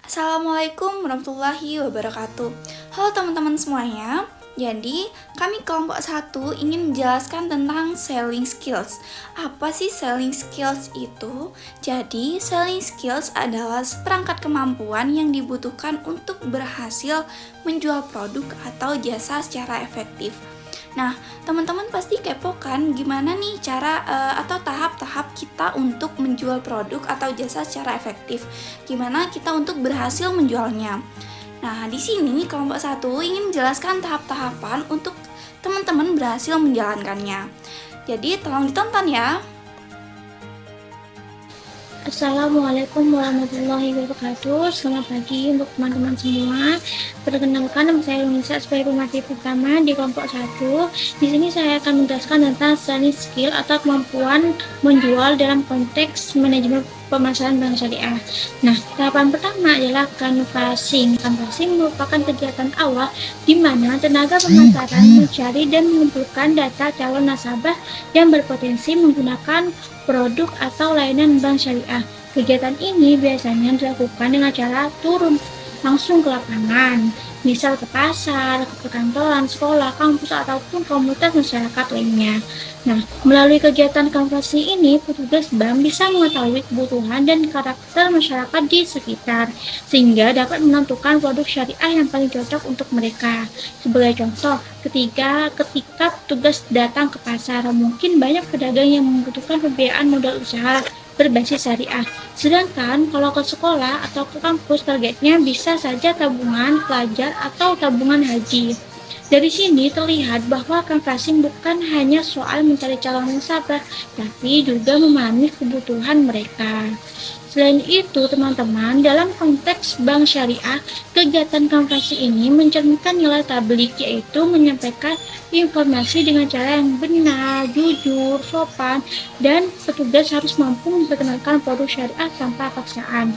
Assalamualaikum warahmatullahi wabarakatuh. Halo teman-teman semuanya. Jadi, kami kelompok 1 ingin menjelaskan tentang selling skills. Apa sih selling skills itu? Jadi, selling skills adalah seperangkat kemampuan yang dibutuhkan untuk berhasil menjual produk atau jasa secara efektif. Nah, teman-teman pasti kepo kan gimana nih cara atau tahap-tahap kita untuk menjual produk atau jasa secara efektif. Gimana kita untuk berhasil menjualnya. Nah, di sini kelompok 1 ingin menjelaskan tahap-tahapan untuk teman-teman berhasil menjalankannya. Jadi, tolong ditonton ya. Assalamualaikum warahmatullahi wabarakatuh. Selamat pagi untuk teman-teman semua. Perkenalkan, nama saya Lunisa sebagai pemateri pertama di kelompok 1. Di sini saya akan menjelaskan tentang selling skill atau kemampuan menjual dalam konteks manajemen pemasaran bank syariah. Nah, tahapan pertama adalah canvassing. Canvassing merupakan kegiatan awal di mana tenaga pemasaran mencari dan mengumpulkan data calon nasabah yang berpotensi menggunakan produk atau layanan bank syariah. Kegiatan ini biasanya dilakukan dengan cara turun langsung ke lapangan, misal ke pasar, ke perkantoran, sekolah, kampus, ataupun komunitas masyarakat lainnya. Nah, melalui kegiatan canvassing ini, petugas bank bisa mengetahui kebutuhan dan karakter masyarakat di sekitar, sehingga dapat menentukan produk syariah yang paling cocok untuk mereka. Sebagai contoh, ketika petugas datang ke pasar, mungkin banyak pedagang yang membutuhkan pembiayaan modal usaha berbasis syariah. Sedangkan kalau ke sekolah atau ke kampus, targetnya bisa saja tabungan pelajar atau tabungan haji. Dari sini terlihat bahwa canvassing bukan hanya soal mencari calon nasabah, tapi juga memahami kebutuhan mereka. Selain itu, teman-teman, dalam konteks bank syariah, kegiatan canvassing ini mencerminkan nilai tablik, yaitu menyampaikan informasi dengan cara yang benar, jujur, sopan, dan petugas harus mampu memperkenalkan produk syariah tanpa paksaan,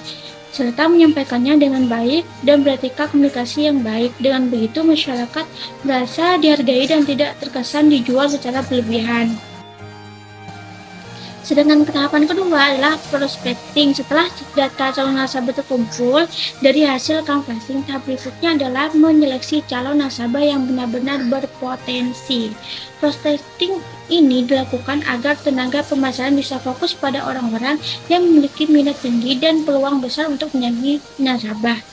serta menyampaikannya dengan baik dan beretika komunikasi yang baik. Dengan begitu, masyarakat merasa dihargai dan tidak terkesan dijual secara berlebihan. Sedangkan tahapan kedua adalah prospecting. Setelah data calon nasabah terkumpul dari hasil canvassing, tahap berikutnya adalah menyeleksi calon nasabah yang benar-benar berpotensi. Prospecting ini dilakukan agar tenaga pemasaran bisa fokus pada orang-orang yang memiliki minat tinggi dan peluang besar untuk menjadi nasabah.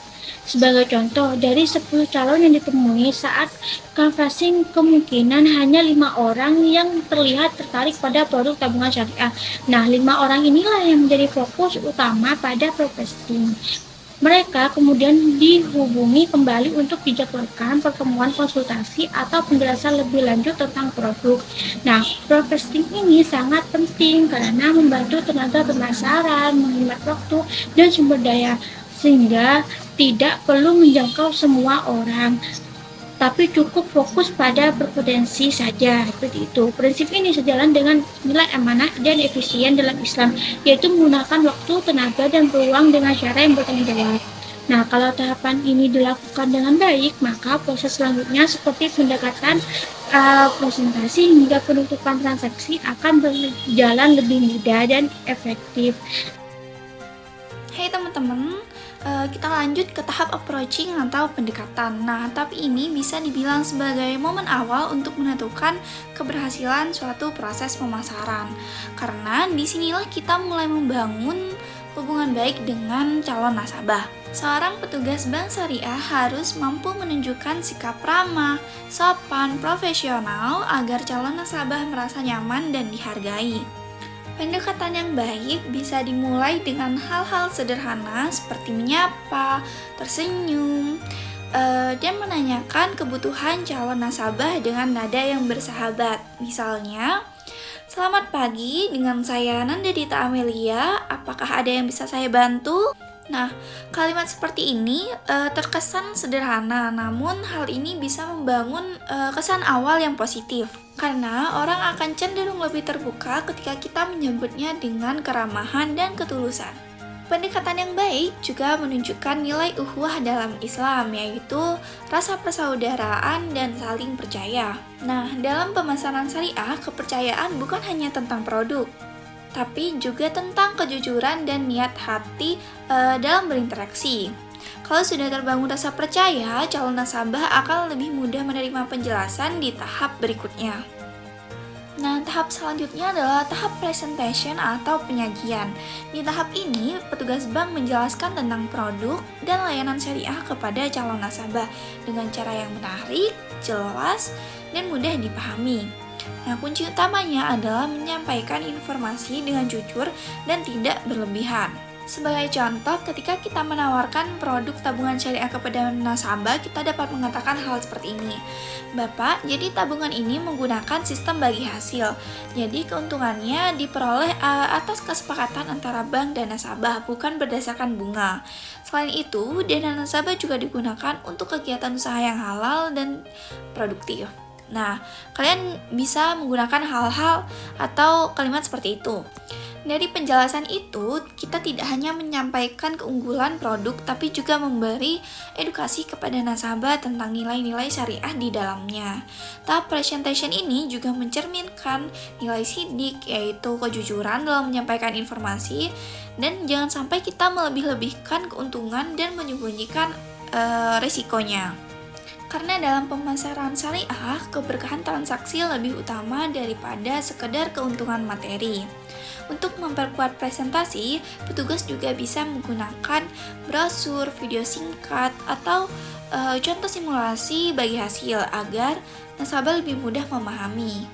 Sebagai contoh, dari 10 calon yang ditemui saat canvassing, kemungkinan hanya 5 orang yang terlihat tertarik pada produk tabungan syariah. Nah, 5 orang inilah yang menjadi fokus utama pada prospecting. Mereka kemudian dihubungi kembali untuk dijadwalkan pertemuan konsultasi atau penjelasan lebih lanjut tentang produk. Nah, prospecting ini sangat penting karena membantu tenaga pemasaran, menghemat waktu dan sumber daya, sehingga tidak perlu menjangkau semua orang, tapi cukup fokus pada berpotensi saja. Seperti itu. Prinsip ini sejalan dengan nilai amanah dan efisien dalam Islam, yaitu menggunakan waktu, tenaga, dan peluang dengan cara yang bertanggung jawab. Nah, kalau tahapan ini dilakukan dengan baik, maka proses selanjutnya seperti pendekatan presentasi hingga penutupan transaksi akan berjalan lebih mudah dan efektif. Hey teman-teman, kita lanjut ke tahap approaching atau pendekatan. Nah, tapi ini bisa dibilang sebagai momen awal untuk menentukan keberhasilan suatu proses pemasaran. Karena disinilah kita mulai membangun hubungan baik dengan calon nasabah. Seorang petugas bank syariah harus mampu menunjukkan sikap ramah, sopan, profesional agar calon nasabah merasa nyaman dan dihargai. Pendekatan yang baik bisa dimulai dengan hal-hal sederhana seperti menyapa, tersenyum, dan menanyakan kebutuhan calon nasabah dengan nada yang bersahabat. Misalnya, "Selamat pagi, dengan saya Nanda Dita Amelia, apakah ada yang bisa saya bantu?" Nah, kalimat seperti ini terkesan sederhana, namun hal ini bisa membangun kesan awal yang positif. Karena orang akan cenderung lebih terbuka ketika kita menyebutnya dengan keramahan dan ketulusan. Pendekatan yang baik juga menunjukkan nilai ukhuwah dalam Islam, yaitu rasa persaudaraan dan saling percaya. Nah, dalam pemasaran syariah, kepercayaan bukan hanya tentang produk, tapi juga tentang kejujuran dan niat hati dalam berinteraksi. Kalau sudah terbangun rasa percaya, calon nasabah akan lebih mudah menerima penjelasan di tahap berikutnya. Nah, tahap selanjutnya adalah tahap presentation atau penyajian. Di tahap ini, petugas bank menjelaskan tentang produk dan layanan syariah kepada calon nasabah dengan cara yang menarik, jelas, dan mudah dipahami. Nah, kunci utamanya adalah menyampaikan informasi dengan jujur dan tidak berlebihan. Sebagai contoh, ketika kita menawarkan produk tabungan syariah kepada nasabah, kita dapat mengatakan hal seperti ini. Bapak, jadi tabungan ini menggunakan sistem bagi hasil. Jadi keuntungannya diperoleh atas kesepakatan antara bank dan nasabah, bukan berdasarkan bunga. Selain itu, dana nasabah juga digunakan untuk kegiatan usaha yang halal dan produktif. Nah, kalian bisa menggunakan hal-hal atau kalimat seperti itu. Dari penjelasan itu, kita tidak hanya menyampaikan keunggulan produk, tapi juga memberi edukasi kepada nasabah tentang nilai-nilai syariah di dalamnya. Tahap presentation ini juga mencerminkan nilai sidik, yaitu kejujuran dalam menyampaikan informasi, dan jangan sampai kita melebih-lebihkan keuntungan dan menyembunyikan resikonya. Karena dalam pemasaran syariah, keberkahan transaksi lebih utama daripada sekedar keuntungan materi. Untuk memperkuat presentasi, petugas juga bisa menggunakan brosur, video singkat, atau contoh simulasi bagi hasil agar nasabah lebih mudah memahami.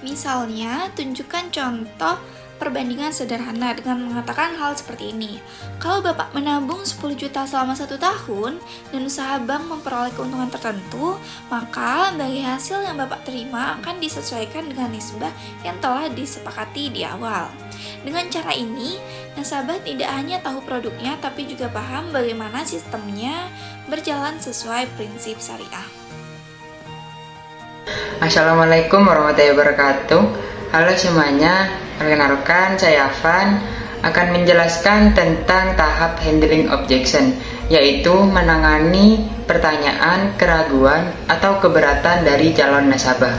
Misalnya, tunjukkan contoh perbandingan sederhana dengan mengatakan hal seperti ini. Kalau Bapak menabung 10 juta selama 1 tahun dan usaha bank memperoleh keuntungan tertentu, maka bagi hasil yang Bapak terima akan disesuaikan dengan nisbah yang telah disepakati di awal. Dengan cara ini, nasabah tidak hanya tahu produknya tapi juga paham bagaimana sistemnya berjalan sesuai prinsip syariah. Assalamualaikum warahmatullahi wabarakatuh. Halo semuanya, perkenalkan saya Afan akan menjelaskan tentang tahap handling objection, yaitu menangani pertanyaan, keraguan, atau keberatan dari calon nasabah.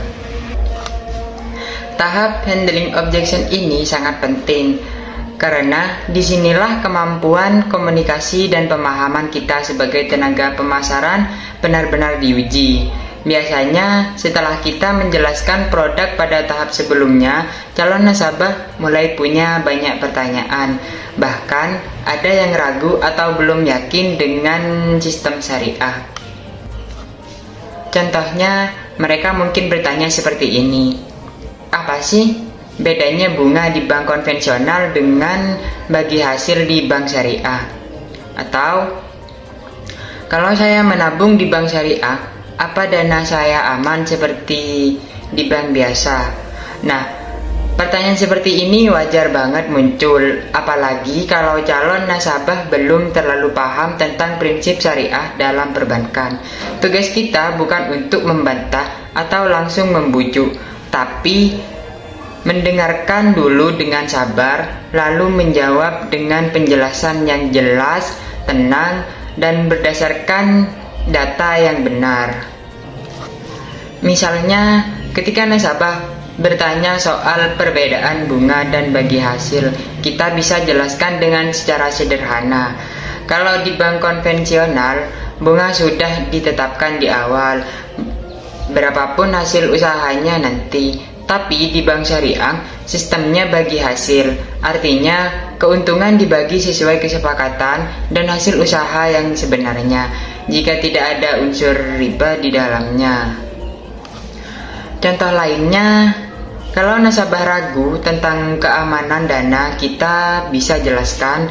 Tahap handling objection ini sangat penting karena disinilah kemampuan komunikasi dan pemahaman kita sebagai tenaga pemasaran benar-benar diuji. Biasanya setelah kita menjelaskan produk pada tahap sebelumnya, calon nasabah mulai punya banyak pertanyaan. Bahkan ada yang ragu atau belum yakin dengan sistem syariah. Contohnya, mereka mungkin bertanya seperti ini. Apa sih bedanya bunga di bank konvensional dengan bagi hasil di bank syariah? Atau, kalau saya menabung di bank syariah, apa dana saya aman seperti di bank biasa? Nah, pertanyaan seperti ini wajar banget muncul, apalagi kalau calon nasabah belum terlalu paham tentang prinsip syariah dalam perbankan. Tugas kita bukan untuk membantah atau langsung membujuk, tapi mendengarkan dulu dengan sabar, lalu menjawab dengan penjelasan yang jelas, tenang, dan berdasarkan data yang benar. Misalnya, ketika nasabah bertanya soal perbedaan bunga dan bagi hasil, kita bisa jelaskan dengan secara sederhana. Kalau di bank konvensional, bunga sudah ditetapkan di awal, berapapun hasil usahanya nanti. Tapi di bank syariah, sistemnya bagi hasil, artinya keuntungan dibagi sesuai kesepakatan dan hasil usaha yang sebenarnya, jika tidak ada unsur riba di dalamnya. Contoh lainnya, kalau nasabah ragu tentang keamanan dana, kita bisa jelaskan,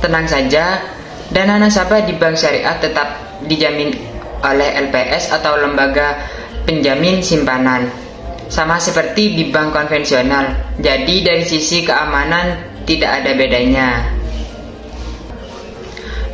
tenang saja, dana nasabah di bank syariah tetap dijamin oleh LPS atau lembaga penjamin simpanan. Sama seperti di bank konvensional, jadi dari sisi keamanan tidak ada bedanya.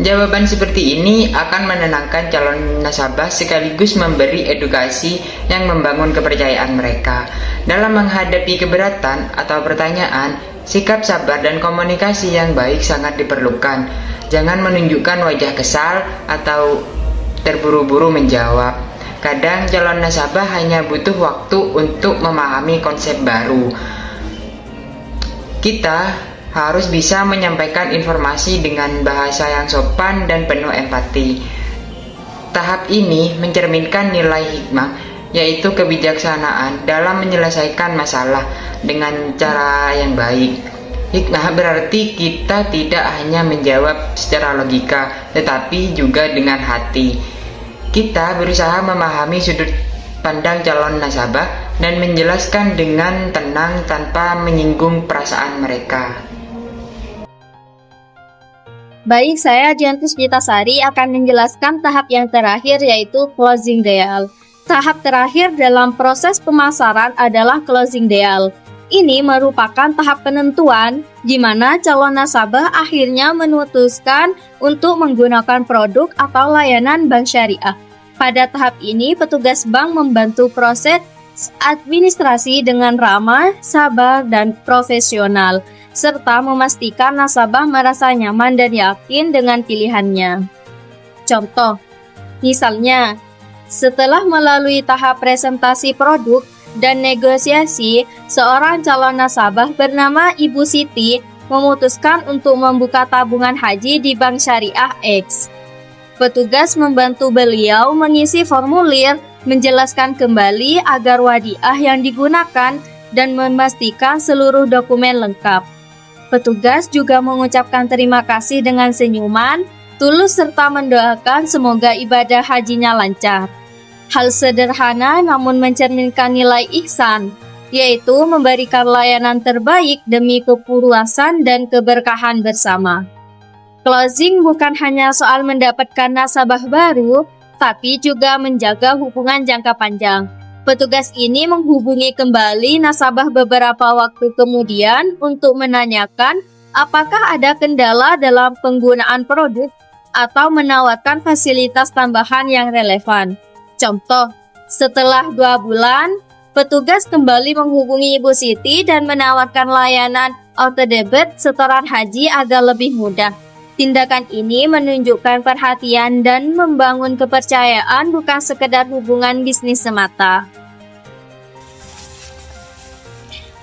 Jawaban seperti ini akan menenangkan calon nasabah sekaligus memberi edukasi yang membangun kepercayaan mereka. Dalam menghadapi keberatan atau pertanyaan, sikap sabar dan komunikasi yang baik sangat diperlukan. Jangan menunjukkan wajah kesal atau terburu-buru menjawab. Kadang calon nasabah hanya butuh waktu untuk memahami konsep baru. Kita harus bisa menyampaikan informasi dengan bahasa yang sopan dan penuh empati. Tahap ini mencerminkan nilai hikmah, yaitu kebijaksanaan dalam menyelesaikan masalah dengan cara yang baik. Hikmah berarti kita tidak hanya menjawab secara logika, tetapi juga dengan hati. Kita berusaha memahami sudut pandang calon nasabah dan menjelaskan dengan tenang tanpa menyinggung perasaan mereka. Baik, saya Diantus Gitasari akan menjelaskan tahap yang terakhir, yaitu closing deal. Tahap terakhir dalam proses pemasaran adalah closing deal. Ini merupakan tahap penentuan di mana calon nasabah akhirnya memutuskan untuk menggunakan produk atau layanan bank syariah. Pada tahap ini, petugas bank membantu proses administrasi dengan ramah, sabar, dan profesional, serta memastikan nasabah merasa nyaman dan yakin dengan pilihannya. Contoh, misalnya, setelah melalui tahap presentasi produk dan negosiasi, seorang calon nasabah bernama Ibu Siti memutuskan untuk membuka tabungan haji di Bank Syariah X. Petugas membantu beliau mengisi formulir, menjelaskan kembali agar wadiah yang digunakan dan memastikan seluruh dokumen lengkap. Petugas juga mengucapkan terima kasih dengan senyuman, tulus serta mendoakan semoga ibadah hajinya lancar. Hal sederhana namun mencerminkan nilai ihsan, yaitu memberikan layanan terbaik demi kepuasan dan keberkahan bersama. Closing bukan hanya soal mendapatkan nasabah baru, tapi juga menjaga hubungan jangka panjang. Petugas ini menghubungi kembali nasabah beberapa waktu kemudian untuk menanyakan apakah ada kendala dalam penggunaan produk atau menawarkan fasilitas tambahan yang relevan. Contoh, setelah 2 bulan, petugas kembali menghubungi Ibu Siti dan menawarkan layanan auto debit setoran haji agar lebih mudah. Tindakan ini menunjukkan perhatian dan membangun kepercayaan, bukan sekedar hubungan bisnis semata.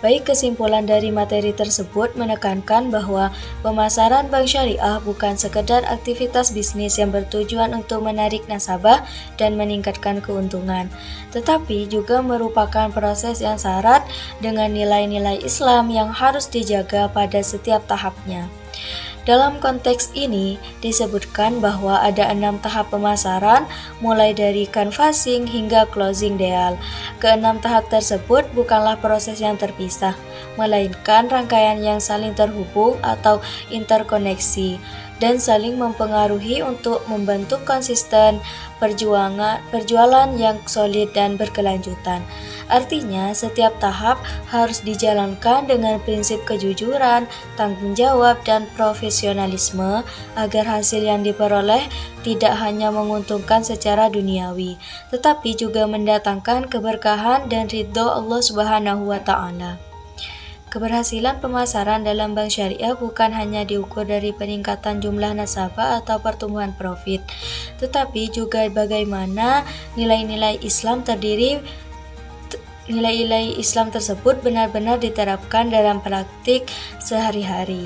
Baik, kesimpulan dari materi tersebut menekankan bahwa pemasaran bank syariah bukan sekedar aktivitas bisnis yang bertujuan untuk menarik nasabah dan meningkatkan keuntungan, tetapi juga merupakan proses yang syarat dengan nilai-nilai Islam yang harus dijaga pada setiap tahapnya. Dalam konteks ini, disebutkan bahwa ada 6 tahap pemasaran, mulai dari canvassing hingga closing deal. Ke-6 tahap tersebut bukanlah proses yang terpisah, melainkan rangkaian yang saling terhubung atau interkoneksi, dan saling mempengaruhi untuk membentuk konsisten perjualan yang solid dan berkelanjutan. Artinya, setiap tahap harus dijalankan dengan prinsip kejujuran, tanggung jawab, dan profesionalisme agar hasil yang diperoleh tidak hanya menguntungkan secara duniawi, tetapi juga mendatangkan keberkahan dan ridho Allah Subhanahu wa Ta'ala. Keberhasilan pemasaran dalam bank syariah bukan hanya diukur dari peningkatan jumlah nasabah atau pertumbuhan profit, tetapi juga bagaimana nilai-nilai Islam tersebut benar-benar diterapkan dalam praktik sehari-hari.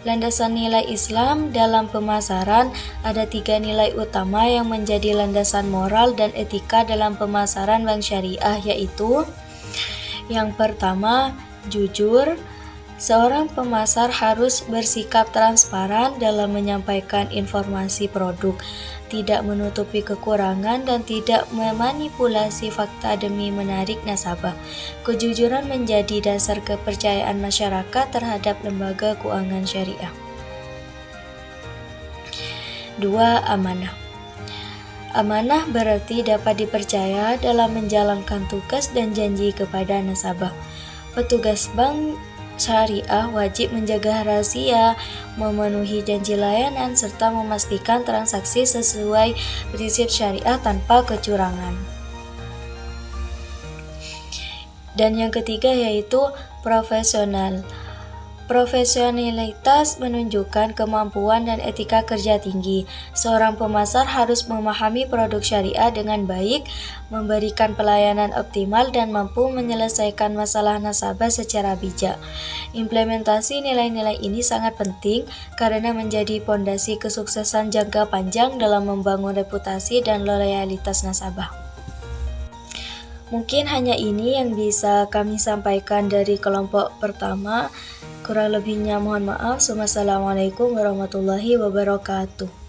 Landasan nilai Islam dalam pemasaran ada 3 nilai utama yang menjadi landasan moral dan etika dalam pemasaran bank syariah, yaitu yang pertama, jujur. Seorang pemasar harus bersikap transparan dalam menyampaikan informasi produk, tidak menutupi kekurangan dan tidak memanipulasi fakta demi menarik nasabah. Kejujuran menjadi dasar kepercayaan masyarakat terhadap lembaga keuangan syariah. 2. Amanah. Amanah berarti dapat dipercaya dalam menjalankan tugas dan janji kepada nasabah. Petugas bank syariah wajib menjaga rahasia, memenuhi janji layanan, serta memastikan transaksi sesuai prinsip syariah tanpa kecurangan. Dan yang ketiga yaitu profesional. Profesionalitas menunjukkan kemampuan dan etika kerja tinggi. Seorang pemasar harus memahami produk syariah dengan baik, memberikan pelayanan optimal, dan mampu menyelesaikan masalah nasabah secara bijak. Implementasi nilai-nilai ini sangat penting karena menjadi fondasi kesuksesan jangka panjang dalam membangun reputasi dan loyalitas nasabah. Mungkin hanya ini yang bisa kami sampaikan dari kelompok pertama. Kurang lebihnya mohon maaf. Wassalamualaikum warahmatullahi wabarakatuh.